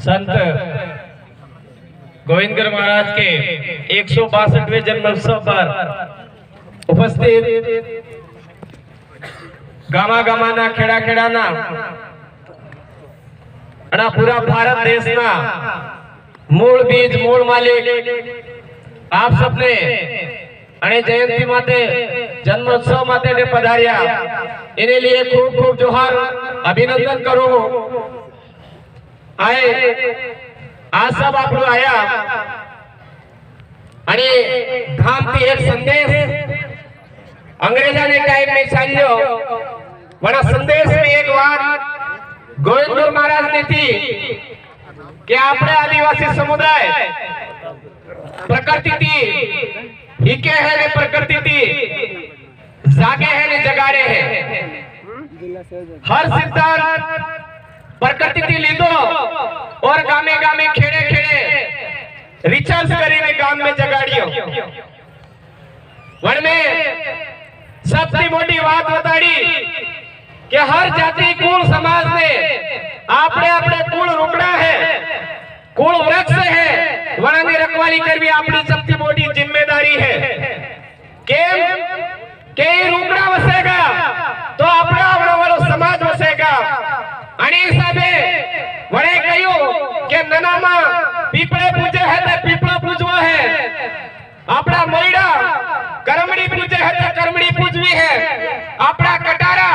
संत गोविंदगढ़ महाराज के 162वें जन्मोत्सव पर उपस्थित गामा गामाना खेड़ा खेड़ाना અને પૂરા ભારત દેશના મૂળ બીજ મૂળ માલિક આપ સબને અને જયંતી માટે જન્મોત્સવ માટે ને પધાર્યા એને लिए खूब खूब जोहार अभिनंदन करूं आए आज सब आप लोग आया અને ધામથી એક સંદેશ અંગ્રેજાને ટાઈમ में ચાલ્યો बड़ा संदेश में एक बात गोविंदगढ़ महाराज ने थी कि अपने आदिवासी समुदाय प्रकृति थी हिके है ने प्रकृति थी जागे है ने जगाड़े है हर सिद्धांत प्रकृति थी लीधो और गामे गामे खेड़े खेड़े रिसर्च करीने गाम में जगाड़ियो वन में सबसे मोटी बात बताड़ी कि हर जाति कुल समाज ने आपने अपने कुल रुकड़ा है कुल वृक्ष है वना की रखवाली करवी अपनी सबसे मोटी जिम्मेदारी है के रुकड़ा वसेगा तो अपना अपना वालो समाज वसेगा आणि हिसाबे वणे कयो के ननामा पीपळे पूजे है तो पीपळा पूजवा है अपना मैड़ा करमड़ी पूजे है तो करमड़ी पूजवी है अपना कटारा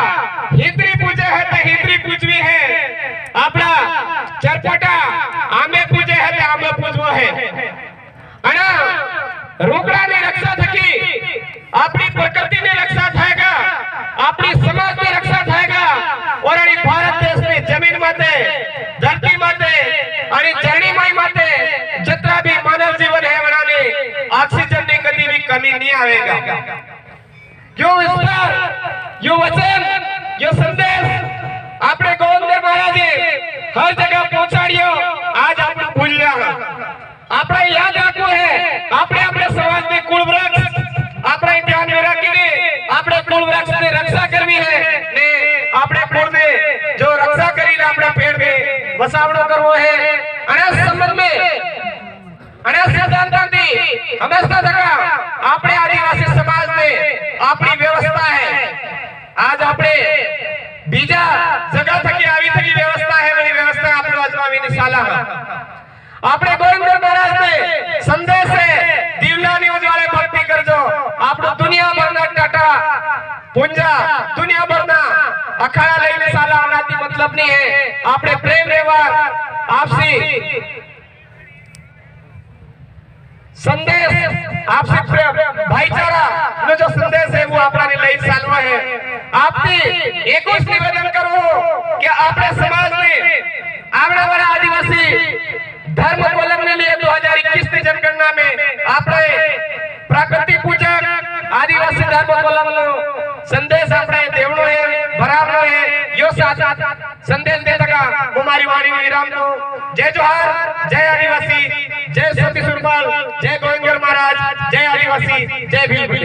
हितरी पूजे है तो हितरी पूजवी है अपना चरपटा आमे पूजे है तो आमे पूजवा है अना रुकड़ा ने रक्षा थकी अपनी प्रकृति ने रक्षा थाएगा अपनी समाज ने रक्षा थाएगा और अनी भारत देश में जमीन माते धरती माते अनी चरणी माई माते जितना भी मानव जीवन है बनाने ऑक्सीजन ने कभी भी कमी नहीं आएगा क्यों विस्तार यो वचन यो संदेश आपने गोविंदगढ़ महाराज हर जगह पहुंचाड़ियो आज आप भूल रहा आपने याद रखो है आपने अपने समाज में कुल वृक्ष आपने ध्यान में रखी आपने कुल वृक्ष ने रक्षा करनी है ने आपने कुल में जो रक्षा करी आपने पेड़ में बसावड़ो करवो है अने संबंध में अने सिद्धांतांती हमेशा तक आपने आदिवासी समाज में अपनी व्यवस्था है आज आपने बीजा जगह थकी आवी थकी व्यवस्था है वही व्यवस्था आपने अजमावीने साला आपने गोविंदगढ़ महाराज ने संदेश है दीवला न्यूज वाले भक्ति करजो आपनो दुनिया भरना टाटा पुंजा दुनिया भरना अखाड़ा लेने साला होनाती मतलब नहीं है आपने प्रेम व्यवहार आपसी संदेश आपसे भाईचारा नो जो संदेश है वो आपने लई सालवा है आपसे एक ही निवेदन करो कि आपने समाज में आने वाला आदिवासी धर्म अवलंबन लिए 2021 की जनगणना में आपने प्राकृतिक पूजक आदिवासी धर्म अवलंबन संदेश आपने देवनो है भरावनो है यो साथ संदेश दे सका हमारी वाणी विराम को जय जोहार जय आदिवासी जय सती सुरपाल जय गोविंदगढ़ महाराज जय आदिवासी जय भील।